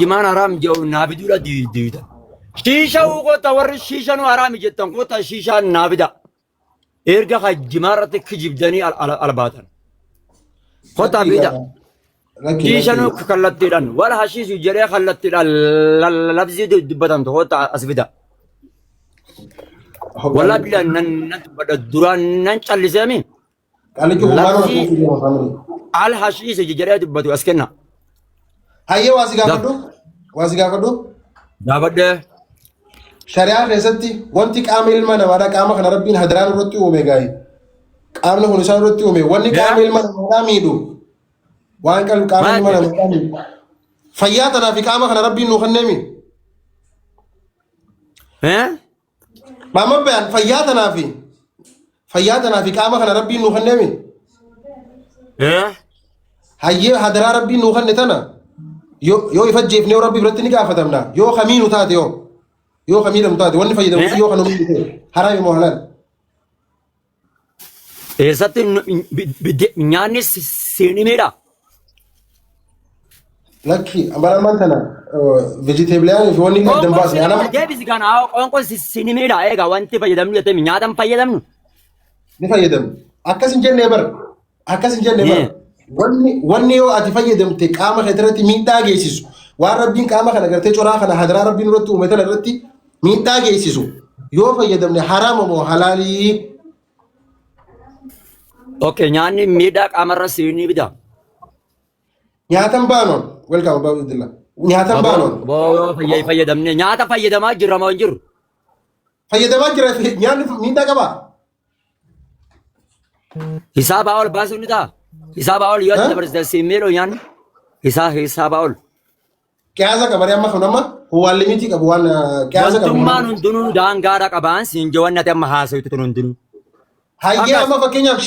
jimaan haram jiru naabidudha diida. Shisha uqota warri shisha nu haram jettan qota shisha naabida. Erga ka jimaarratti kijibdanii albaatan. Qota bida. Shisha nu kallattiidhaan wala hashiisu jedhee kallattiidhaan labsii dubbatamtu qota asbida. Wala bila nan duraan nan calliseemi. Labsii al hashiisu jedhee dubbatu as kenna. Hayyee waasi gaafadhu. Gaafadhe. Shari'aa keessatti wanti qaama ilma namaadhaa qaama kana rabbiin hadaraan irratti uume gaa'e. Qaamni kun isaan irratti uume wanni qaama ilma namaadhaa miidhu. Waan qaama ilma namaadhaa miidhu. Fayyaa tanaa fi qaama kana rabbiin nuu kenneemi. Maama bayaan fayyaa tanaa fi qaama kana rabbiin nuu kenneemi. Hayyee hadaraa rabbiin nuu kenne tana. Yoo ifa jeefnee rabbi biratti ni gaafatamna yoo kamiinu taate yoo kamiidhamu taate wanni fayyadamu yoo kanu miidhite haraami moo halal eessatti nyaanni seenimedha lakki amaramaan tana vegetable fi wanni addan baasne anama deebisi kana qoonqon seenimedha eega wanti fayyadamnu jettee nyaatan fayyadamnu ni fayyadamu akkasin jennee bar wanni yoo ati fayyadamte qaama kee irratti miidhaa geessisu waan rabbiin qaama kana gartee coraa kana hadaraa rabbiin irratti uume tana irratti miidhaa geessisu yoo fayyadamne haraama moo halaalii. Okay, nyaanni miidhaa qaamarra siinii bida. Nyaatan baanoon welkaama baabudilla nyaatan baanoon. Fayyadamne nyaata fayyadamaa jirra moo hin jiru? Fayyadamaa jira nyaanni miidhaa qabaa. Hisaabaa ol baasuun ni ta'a. Hisaaba ol yoo dabarsite siimmeedho nyaanni hisaaba ol. Qiyaasa qaba amma kun amma waan limitii qabu waan qiyaasa qabu. Wantummaan hundinuu daangaadha qabaan siin jawwan ati amma haasawitu tun hundinuu. Hayyee amma fakkeenyaaf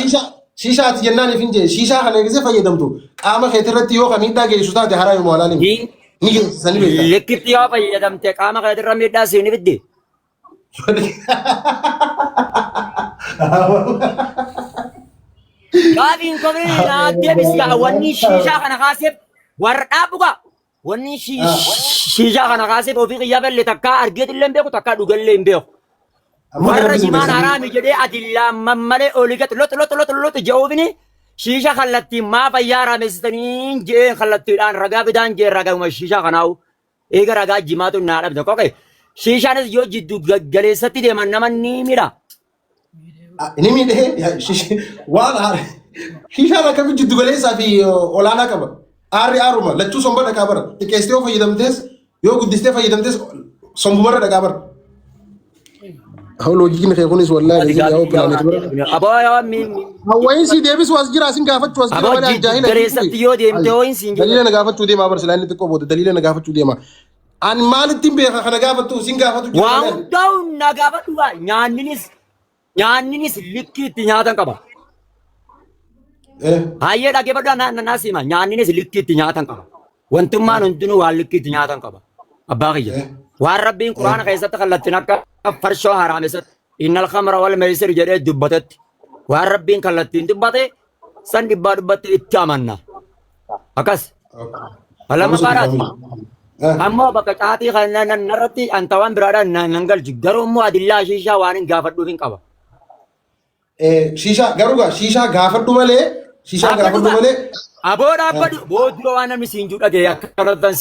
shiishaa ati jennaan ifin jee shiishaa kana eegisee fayyadamtu qaama keetii irratti yoo ka miidhaa geessu taate haraami moo halaalii ni geessisanii beektaa. Likkitti yoo fayyadamte qaama keetii irra miidhaa siinii fidde. Gaafiin koomini deebisgaa wanni shiishaa kana kaaseef warra dhaabugaa wanni shiishaa kana kaaseef ofii qiyyaa balle takkaa argeetillee hin beeku takkaa dhugallee hin beeku. Warra jimaan haraami jedhee ati laamman malee olii gati lot je'uufini shiisha kallattiin maa fayyaa haraamessitanii je'ee kallattiidhaan ragaa fidaan jee ragauma shiishaa kanaawu eega ragaa jimaatu naa dhabde koke shiishaanis yoo jiddu galeessatti deeman nama ni miidha. Ini miidhee waan aare shiishaan akkamitti jiddu galeessaa fi olaanaa qaba. Aarri aaruma lachuu somba dhaqaa bara xiqqeessitee yoo fayyadamtees yoo guddistee fayyadamtees sombumarra dhaqaa bara. Hawloojiin kee kunis wallaahi yaa'u pilaaneeti bara. Hawwaayinsi deebisu as jira asin gaafachuu as jira wali ajaa'ila. Galeessatti yoo deemte hoo'insi hin jiru. Daliila na gaafachuu deemaa bara silaanni xiqqoo booda daliila na gaafachuu deemaa. An maalittiin beeka kana gaafatu sin gaafatu jira. Waan hundaa'u na gaafatu nyaanninis likkii itti nyaatan qaba. Hayyee dhageeffadhu naas hima nyaanninis likkii itti nyaatan qaba. Wantummaan hundinuu waan likkii itti nyaatan qaba. Abbaa kiyya. Waan rabbiin quraana keessatti kallattiin akka farshoo haraamessatti innal khamra wal maysir jedhee dubbatetti waan rabbiin kallattiin dubbate san dhibbaa dubbatti itti amanna. Akkas. Lama qaaraati. Ammoo bakka caatii kanarratti anta waan biraadhaan nan galchi garuu immoo adillaa shiishaa waan hin gaafadhuuf hin qaba. Shiishaa garuu shiishaa gaafadhu malee aboo dhaabbadhu booddee waan namni siin jiru dhagee akka kanattan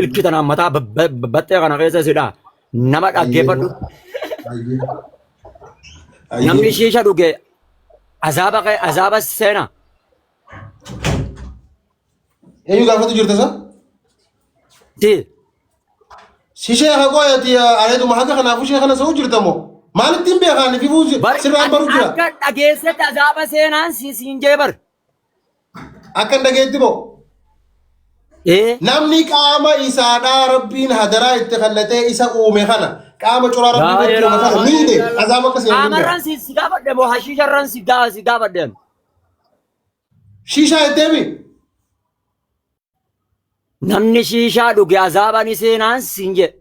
ilkitan mataa battee kana keessa sidhaa nama dhaggeeffadhu. Namni shiisha dhuge azaaba seena. Eenyu gaafatu jirta sa? Shiishaa haa qoyati areeduma hanga kanaafuu shee kana sa'uu jirta moo? Maalittiin beekaan fi sirraan baruu jira? Akka dhageessatti azaaba seenaan siin jee bar. Akka dhageetti moo? Namni qaama isaadhaa rabbiin hadaraa itti kallatee isa uume kana qaama coraa rabbiin itti uume kana miidhe azaaba akka seenaa. Qaamarraan si gaafadhe moo hashiisharraan si gaafadhe? Shiishaa itteemi? Namni shiishaa dhuge azaaba ni seenaan siin jee.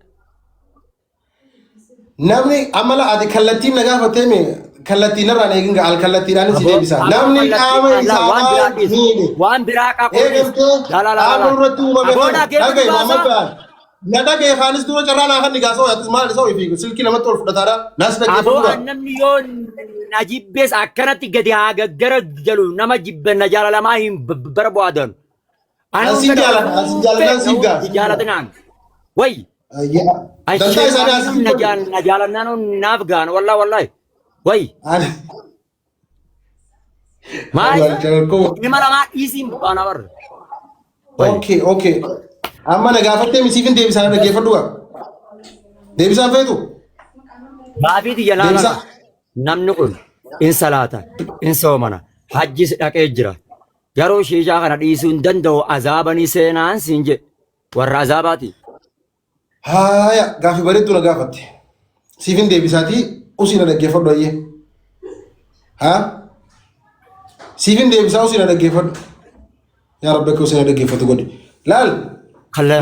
Namni amala ati kallattiin na gaafatee kallattiin irraan eegin al kallattiidhaan si deebisa. Namni qaama isaa miidhe. Waan biraa qabu. Eegamtee qaama irratti uumame dhagaye Muhammad Bayaan. Na dhagaye Faanis dura carraa naa kan dhigaasoo yaatus maal isa ofii silkii namatti ol fudhataadha. Naas dhaggeeffatu. Namni yoo na jibbees akkanatti gadi haa gaggara jalu nama jibben na jaalalamaa hin barbaadan. Asin jaaladhaan siif gaas. Jaalatinaan. Way. Dantaa isaanii asiif na jaalannaan naaf gaan wallahi. Way. Maal? Nama lamaa dhiisiin baana barra. Okay. Amma na gaafattee misiifin deebisaan dhaggeeffadhu gaa. Deebisaan feetu? Maafiiti jalaala. Namni kun in salaata, in soomana, hajjis dhaqee jira. Garuu shiishaa kana dhiisuu hin danda'u azaabanii seenaan siin jedhe warra azaabaati. Haaya gaaffii bareedduu na gaafatte. Siifin deebisaatii usii na dhaggeeffadhu ayyee. Haa? Siifin deebisaa usii na dhaggeeffadhu. Yaa Rabbi akka usii na dhaggeeffatu godhe. Laal.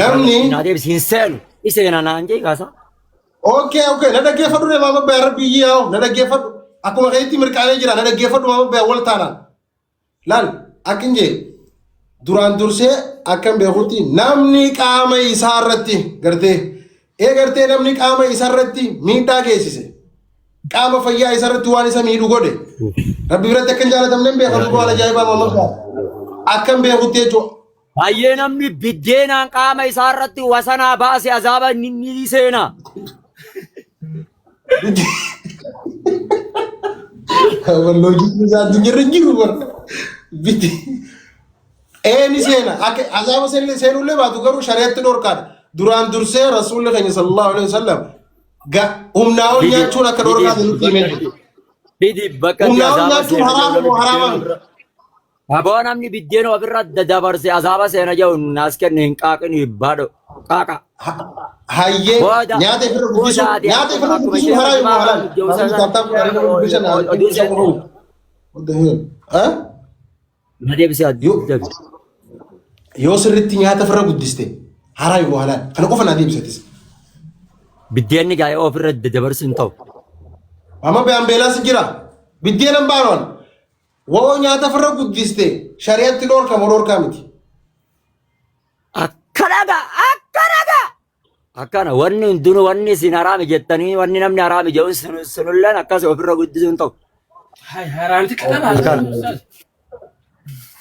Namni. Na deebisiin seenu iseenaa naan jee kaasa. Okay. Na dhaggeeffadhu dee Muhammad Bayaan Rabbi iyyee yaa'u na dhaggeeffadhu. Akkuma keetti mirqaanee jira na dhaggeeffadhu Muhammad Bayaan wal taanaan. Laal. Akkin jee duraan dursee akkan beekutti namni qaama isaa irratti gartee namni qaama isaa irratti miidhaa geessise qaama fayyaa isaa irratti waan isa miidhu godhe Rabbi biratti akkan jaalatamne beekatu waan ajaa'ibaa Muhammad akkan beekutti jechuudha. Baay'ee namni biddeenaan qaama isaa irratti wasanaa baase azaaba ni seena. Loojii isaa addunyaa jiru bara. Ni seena azaaba seenullee baatu garuu shari'atti dhorkaadha. Duraan dursee rasuulli keenya sallallahu alaihi wasallam humnaa ol nyaachuun akka dhorkaate nutti himee jira. Humnaa ol nyaachuun haraama. Aboo namni biddeen ofirra dabarse azaaba seena jedhu naas kenne hin qaaqin baadho qaaqa. Hayyee nyaata ifirra guddisuun haraama. Na deebisee yoo sirriitti nyaata ofirra guddiste haraa yoo halaan kana qofa na deebisatis. Biddeenni gaa'ee ofirra dabarsu hin ta'u. Amma Bayaan beelaas jira. Biddeen hin baanoon woo nyaata ofirra guddiste shari'atti dhorkaa miti. Akkana wanni hundinuu wanni isin haraami jettanii wanni namni haraami jedhu sunilleen akkas ofirra guddisuu hin ta'u.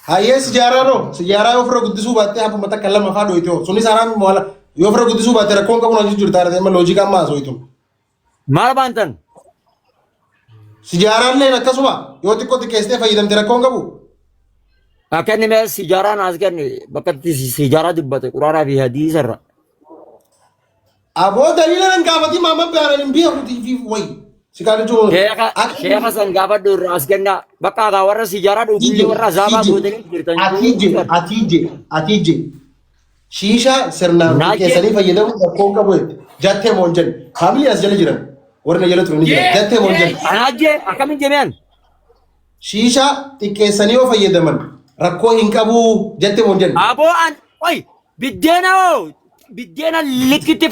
Hayyee sijaaraa yoo ofirra guddisuu baattee hafuma takka lama faa dhoyitoo sunis haraami mo'ala yoo ofirra guddisuu baattee rakkoon qabu na jiru taate amma loojii ammaa sooyitu. Maal baantan? Sijaaraalleen akkasuma yoo xiqqoo xiqqeessitee fayyadamte rakkoon qabu. Akka inni mee sijaaraan as kenne bakka itti sijaaraa dubbate quraanaa fi hadiisa irra. Aboo daliila nan gaafatii Muhammad Bayaan hin beekutii fi wayi. Sheekha san gaafadhu irraa as kennaa bakka aadaa warra sijaaraa dhuguullee warra azaabaa gootanii jirtan. Atiije shiishaa sirnaan keessanii fayyadamuun rakkoon qabu jattee moon jedhu faamilii as jala jiran warra jala turan ni jira jattee moon jedhu. Anaajjee akkamiin jemeen? Shiishaa xiqqeessanii yoo fayyadaman rakkoo hin qabu jattee moon jedhu. Aboo an oyi biddeena likkitti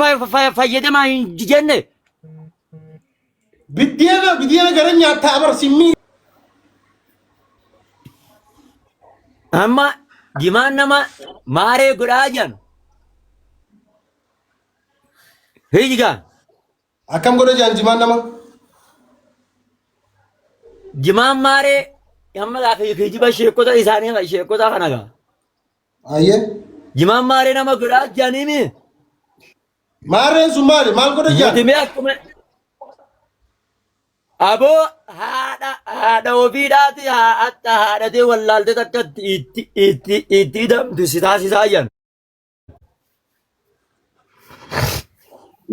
fayyadamaa hin jenne. Biddeena gara nyaataa abarsimmii. Amma jimaan nama maaree godhaa jiran. Hiijigaa. Akkam godha jiran jimaan nama? Jimaan maaree amma gaafa kijiba sheekota isaanii sheekota kana gaa. Ayyee. Jimaan maaree nama godhaa jiraniimi. Maareen sun maal godha jiran? Mootummaa akkuma. Aboo haadha ofiidhaati haadhatee wallaaltee takka itti hidhamtu si taasisaa jiran.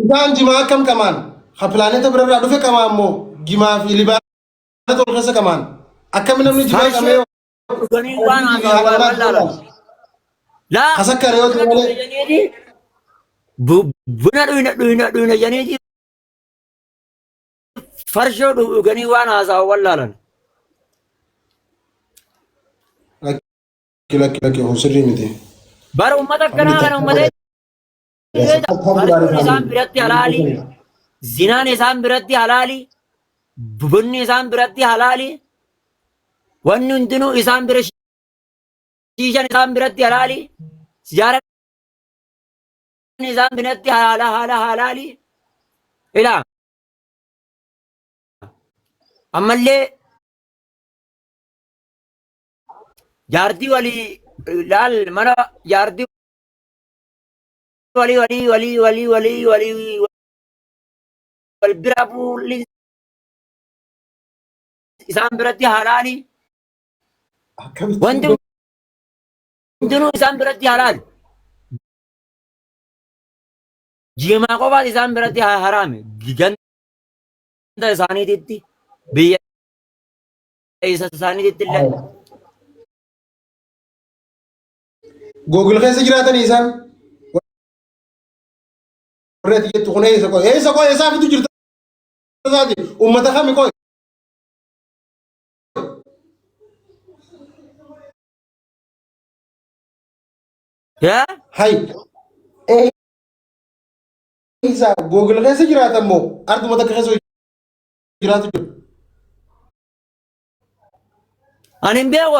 Isaan jimaa akkam qamaan? Ha pilaaneeta birarraa dhufe qamaa immoo jimaa fi libaana tol keessa qamaan. Akkami namni jimaa qabee dhuganii waan haasawaa Hasakkare yoo ta'u malee. Buna dhuyna janii farshoo dhuganii waan haasawaa wallaalan. Lakki sirrii miti. Bara uummata akkanaa kana uummatee isaan biratti halaali. Zinaan isaan biratti halaali. bunni isaan biratti halaali. Wanni hundinuu isaan bira shiishan isaan biratti halaali. Sijaaraan isaan biratti halaali. Ilaa ammallee jaartii walii laal mana jaartii walii wal bira fuulli isaan biratti halaali. Wanti hundinuu isaan biratti halaali. Jimaa qofaas isaan biratti haraami. Ganda isaaniititti biyya isaaniititti illee. Google keessa jiraatan isaan. Warreeti jettu kun eessa koo eessaa fitu jirta isaati uummata kami koo. Hai. Isa Google keessa jiraatan moo arduma takka keessa jiraatu jiru. Ani hin beeku.